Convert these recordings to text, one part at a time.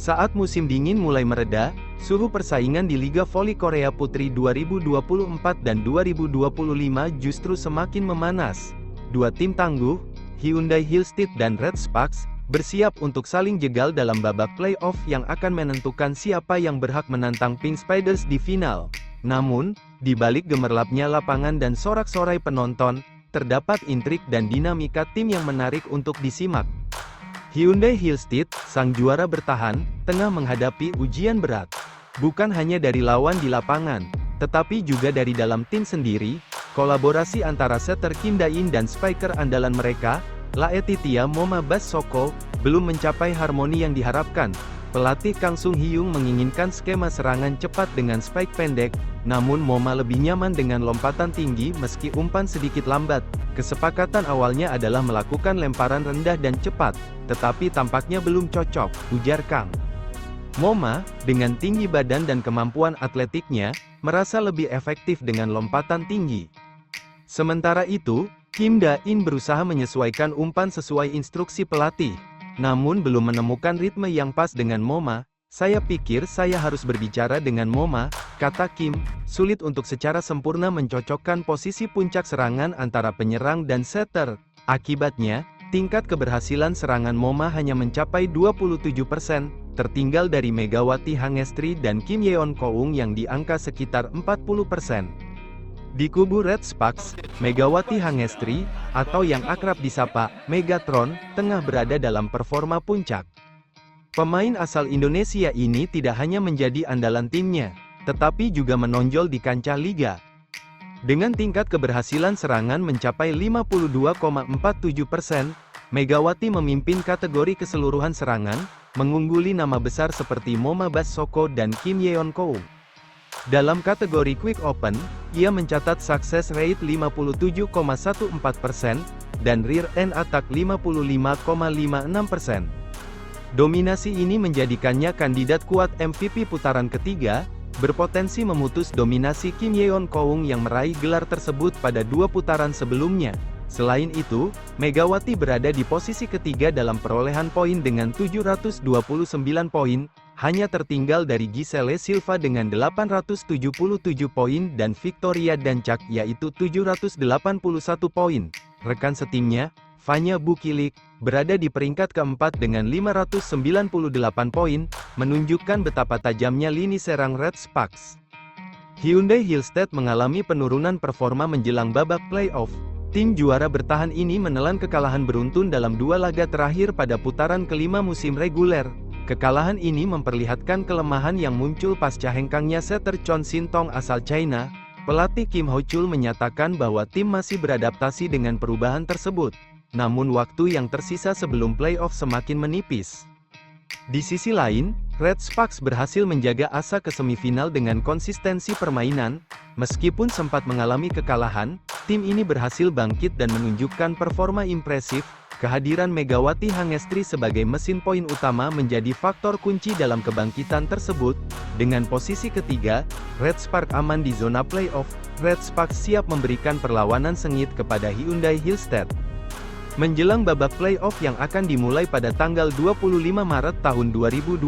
Saat musim dingin mulai mereda, suhu persaingan di Liga Voli Korea Putri 2024 dan 2025 justru semakin memanas. Dua tim tangguh, Hyundai Hillstead dan Red Sparks, bersiap untuk saling jegal dalam babak play-off yang akan menentukan siapa yang berhak menantang Pink Spiders di final. Namun, di balik gemerlapnya lapangan dan sorak-sorai penonton, terdapat intrik dan dinamika tim yang menarik untuk disimak. Hyundai Hillstead, sang juara bertahan, tengah menghadapi ujian berat. Bukan hanya dari lawan di lapangan, tetapi juga dari dalam tim sendiri. Kolaborasi antara setter Kim Da-in dan spiker andalan mereka, Laetitia Moma Bas Soko, belum mencapai harmoni yang diharapkan. Pelatih Kang Sung Hyung menginginkan skema serangan cepat dengan spike pendek, namun Moma lebih nyaman dengan lompatan tinggi meski umpan sedikit lambat. Kesepakatan awalnya adalah melakukan lemparan rendah dan cepat, tetapi tampaknya belum cocok, ujar Kang. Moma, dengan tinggi badan dan kemampuan atletiknya, merasa lebih efektif dengan lompatan tinggi. Sementara itu, Kim Da-in berusaha menyesuaikan umpan sesuai instruksi pelatih, namun belum menemukan ritme yang pas dengan Moma. Saya pikir saya harus berbicara dengan Moma, kata Kim, sulit untuk secara sempurna mencocokkan posisi puncak serangan antara penyerang dan setter. Akibatnya, tingkat keberhasilan serangan Moma hanya mencapai 27%, tertinggal dari Megawati Hangestri dan Kim Yeon Koung yang di angka sekitar 40%. Di kubu Red Sparks, Megawati Hangestri, atau yang akrab disapa Megatron, tengah berada dalam performa puncak. Pemain asal Indonesia ini tidak hanya menjadi andalan timnya, tetapi juga menonjol di kancah liga. Dengan tingkat keberhasilan serangan mencapai 52,47%, Megawati memimpin kategori keseluruhan serangan, mengungguli nama besar seperti Moma Bas Soko dan Kim Yeon Koung. Dalam kategori Quick Open, ia mencatat success rate 57,14% dan rear end attack 55,56%. Dominasi ini menjadikannya kandidat kuat MVP putaran ketiga, berpotensi memutus dominasi Kim Yeon Koung yang meraih gelar tersebut pada dua putaran sebelumnya. Selain itu, Megawati berada di posisi ketiga dalam perolehan poin dengan 729 poin, hanya tertinggal dari Giselle Silva dengan 877 poin dan Victoria Dancak yaitu 781 poin. Rekan setimnya, Vanya Bukilik, berada di peringkat keempat dengan 598 poin, menunjukkan betapa tajamnya lini serang Red Sparks. Hyundai Hillstead mengalami penurunan performa menjelang babak playoff. Tim juara bertahan ini menelan kekalahan beruntun dalam dua laga terakhir pada putaran kelima musim reguler. Kekalahan ini memperlihatkan kelemahan yang muncul pasca hengkangnya setter Chon Shin Tong asal China. Pelatih Kim Ho Chul menyatakan bahwa tim masih beradaptasi dengan perubahan tersebut. Namun waktu yang tersisa sebelum playoff semakin menipis. Di sisi lain, Red Sparks berhasil menjaga asa ke semifinal dengan konsistensi permainan. Meskipun sempat mengalami kekalahan, tim ini berhasil bangkit dan menunjukkan performa impresif. Kehadiran Megawati Hangestri sebagai mesin poin utama menjadi faktor kunci dalam kebangkitan tersebut. Dengan posisi ketiga, Red Sparks aman di zona playoff. Red Sparks siap memberikan perlawanan sengit kepada Hyundai Hillstead. Menjelang babak playoff yang akan dimulai pada tanggal 25 Maret tahun 2025,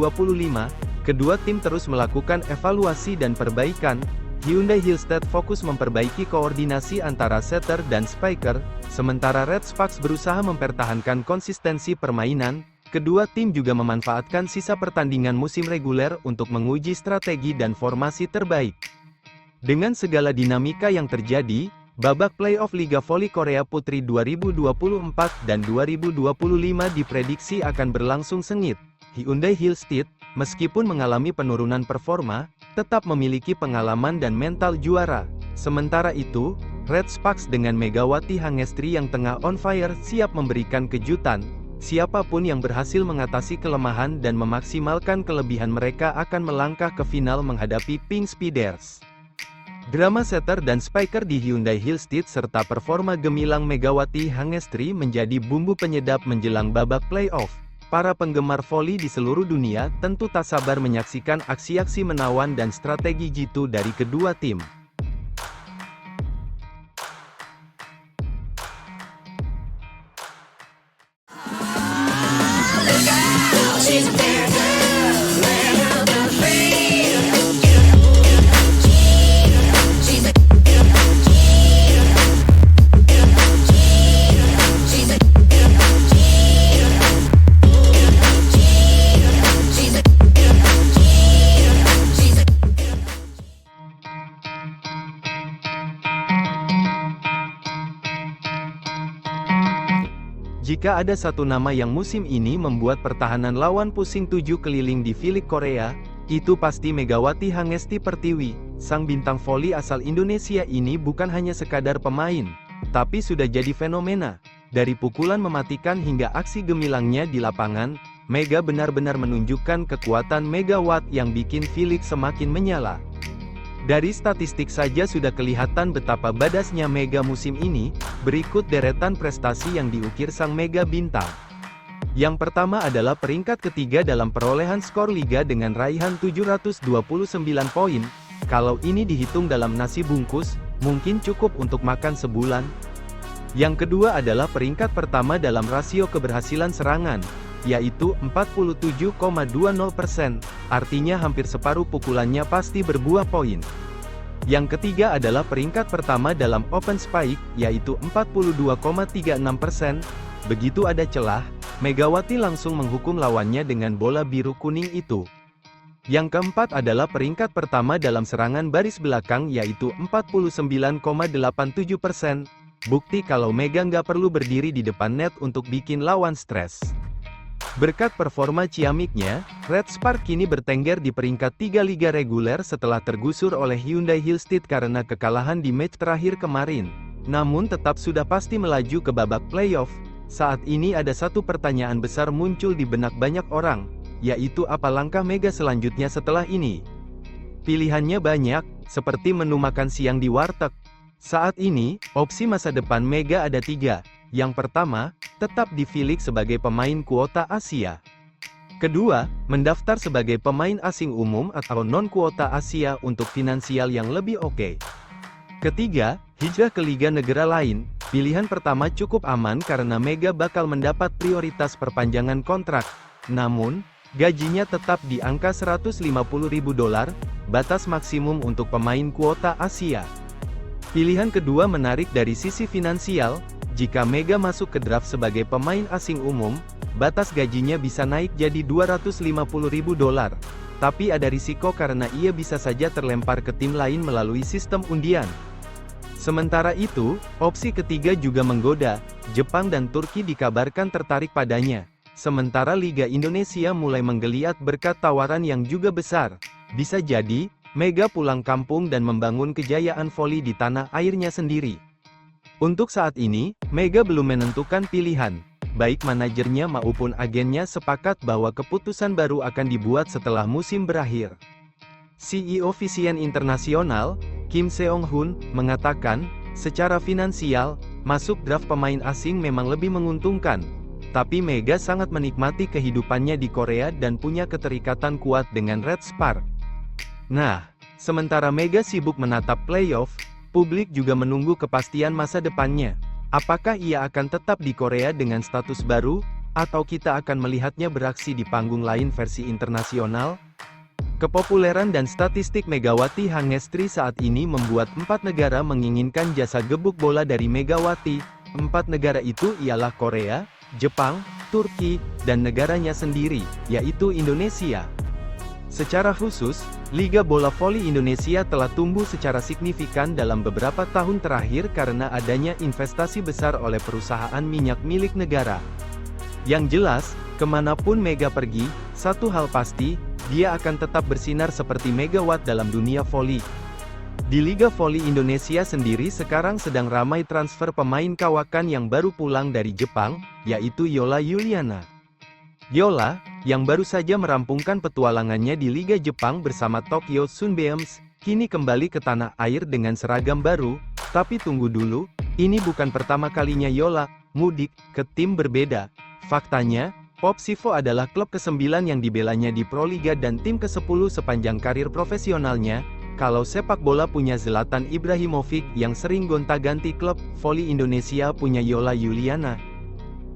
kedua tim terus melakukan evaluasi dan perbaikan. Hyundai Hillstead fokus memperbaiki koordinasi antara setter dan spiker, sementara Red Sparks berusaha mempertahankan konsistensi permainan. Kedua tim juga memanfaatkan sisa pertandingan musim reguler untuk menguji strategi dan formasi terbaik. Dengan segala dinamika yang terjadi, babak playoff Liga Voli Korea Putri 2024 dan 2025 diprediksi akan berlangsung sengit. Hyundai Hillstead, meskipun mengalami penurunan performa, tetap memiliki pengalaman dan mental juara. Sementara itu, Red Sparks dengan Megawati Hangestri yang tengah on fire siap memberikan kejutan. Siapapun yang berhasil mengatasi kelemahan dan memaksimalkan kelebihan mereka akan melangkah ke final menghadapi Pink Spiders. Drama setter dan spiker di Hyundai Hillstead serta performa gemilang Megawati Hangestri menjadi bumbu penyedap menjelang babak playoff. Para penggemar voli di seluruh dunia tentu tak sabar menyaksikan aksi-aksi menawan dan strategi jitu dari kedua tim. She's a bad girl. Jika ada satu nama yang musim ini membuat pertahanan lawan pusing 7 keliling di V-League Korea, itu pasti Megawati Hangesti Pertiwi. Sang bintang voli asal Indonesia ini bukan hanya sekadar pemain, tapi sudah jadi fenomena. Dari pukulan mematikan hingga aksi gemilangnya di lapangan, Mega benar-benar menunjukkan kekuatan megawatt yang bikin V-League semakin menyala. Dari statistik saja sudah kelihatan betapa badasnya Mega musim ini. Berikut deretan prestasi yang diukir sang Mega bintang. Yang pertama adalah peringkat ketiga dalam perolehan skor Liga dengan raihan 729 poin. Kalau ini dihitung dalam nasi bungkus, mungkin cukup untuk makan sebulan. Yang kedua adalah peringkat pertama dalam rasio keberhasilan serangan, yaitu 47,20%, artinya hampir separuh pukulannya pasti berbuah poin. Yang ketiga adalah peringkat pertama dalam open spike, yaitu 42,36%. Begitu ada celah, Megawati langsung menghukum lawannya dengan bola biru kuning itu. Yang keempat adalah peringkat pertama dalam serangan baris belakang, yaitu 49,87%. Bukti kalau Mega nggak perlu berdiri di depan net untuk bikin lawan stres. Berkat performa ciamiknya, Red Spark kini bertengger di peringkat 3 liga reguler setelah tergusur oleh Hyundai Hillstead karena kekalahan di match terakhir kemarin. Namun tetap sudah pasti melaju ke babak playoff. Saat ini ada satu pertanyaan besar muncul di benak banyak orang, yaitu apa langkah Mega selanjutnya setelah ini? Pilihannya banyak, seperti menu makan siang di warteg. Saat ini, opsi masa depan Mega ada 3. Yang pertama, tetap di V-League sebagai pemain kuota Asia. Kedua, mendaftar sebagai pemain asing umum atau non-kuota Asia untuk finansial yang lebih oke. Ketiga, hijrah ke liga negara lain. Pilihan pertama cukup aman karena Mega bakal mendapat prioritas perpanjangan kontrak. Namun, gajinya tetap di angka $150.000, batas maksimum untuk pemain kuota Asia. Pilihan kedua menarik dari sisi finansial. Jika Mega masuk ke draft sebagai pemain asing umum, batas gajinya bisa naik jadi $250.000. Tapi ada risiko karena ia bisa saja terlempar ke tim lain melalui sistem undian. Sementara itu, opsi ketiga juga menggoda. Jepang dan Turki dikabarkan tertarik padanya. Sementara Liga Indonesia mulai menggeliat berkat tawaran yang juga besar. Bisa jadi, Mega pulang kampung dan membangun kejayaan voli di tanah airnya sendiri. Untuk saat ini, Mega belum menentukan pilihan. Baik manajernya maupun agennya sepakat bahwa keputusan baru akan dibuat setelah musim berakhir. CEO Vision Internasional, Kim Seong-hun, mengatakan, secara finansial, masuk draft pemain asing memang lebih menguntungkan. Tapi Mega sangat menikmati kehidupannya di Korea dan punya keterikatan kuat dengan Red Spark. Nah, sementara Mega sibuk menatap playoff, publik juga menunggu kepastian masa depannya. Apakah ia akan tetap di Korea dengan status baru, atau kita akan melihatnya beraksi di panggung lain versi internasional? Kepopuleran dan statistik Megawati Hangestri saat ini membuat 4 negara menginginkan jasa gebuk bola dari Megawati. 4 negara itu ialah Korea, Jepang, Turki, dan negaranya sendiri, yaitu Indonesia. Secara khusus, Liga Bola Voli Indonesia telah tumbuh secara signifikan dalam beberapa tahun terakhir karena adanya investasi besar oleh perusahaan minyak milik negara. Yang jelas, kemanapun Mega pergi, satu hal pasti, dia akan tetap bersinar seperti Megawatt dalam dunia voli. Di Liga Voli Indonesia sendiri sekarang sedang ramai transfer pemain kawakan yang baru pulang dari Jepang, yaitu Yola Yuliana. Yola, yang baru saja merampungkan petualangannya di Liga Jepang bersama Tokyo Sunbeams, kini kembali ke tanah air dengan seragam baru. Tapi tunggu dulu, ini bukan pertama kalinya Yola mudik ke tim berbeda. Faktanya, Popsivo adalah klub ke-9 yang dibelanya di Proliga dan tim ke-10 sepanjang karir profesionalnya. Kalau sepak bola punya Zlatan Ibrahimovic yang sering gonta-ganti klub, voli Indonesia punya Yola Yuliana.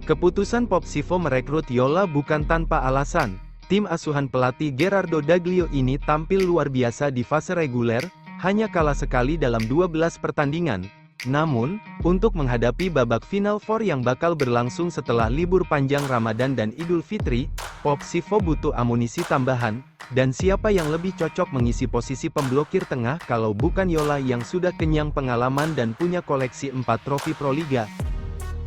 Keputusan Popsivo merekrut Yola bukan tanpa alasan. Tim asuhan pelatih Gerardo Daglio ini tampil luar biasa di fase reguler, hanya kalah sekali dalam 12 pertandingan. Namun, untuk menghadapi babak Final Four yang bakal berlangsung setelah libur panjang Ramadan dan Idul Fitri, Popsivo butuh amunisi tambahan, dan siapa yang lebih cocok mengisi posisi pemblokir tengah kalau bukan Yola yang sudah kenyang pengalaman dan punya koleksi 4 trofi Proliga.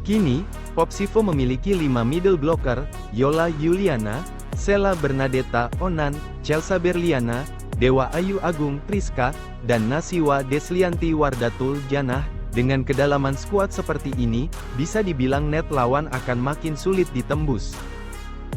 Kini, Popsivo memiliki 5 middle blocker, Yola Yuliana, Sheila Bernadetta Onan, Chelsea Berliana, Dewa Ayu Agung Priska, dan Nasiwa Deslianti Wardatul Janah. Dengan kedalaman skuad seperti ini, bisa dibilang net lawan akan makin sulit ditembus.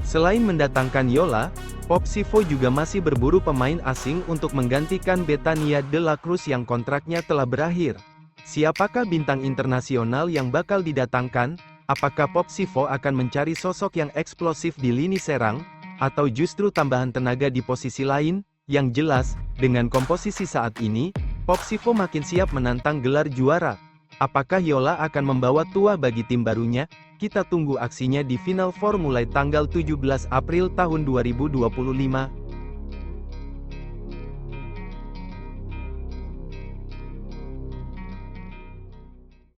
Selain mendatangkan Yola, Popsivo juga masih berburu pemain asing untuk menggantikan Betania de la Cruz yang kontraknya telah berakhir. Siapakah bintang internasional yang bakal didatangkan? Apakah Popsivo akan mencari sosok yang eksplosif di lini serang, atau justru tambahan tenaga di posisi lain? Yang jelas, dengan komposisi saat ini, Popsivo makin siap menantang gelar juara. Apakah Yola akan membawa tuah bagi tim barunya? Kita tunggu aksinya di Final Four mulai tanggal 17 April tahun 2025.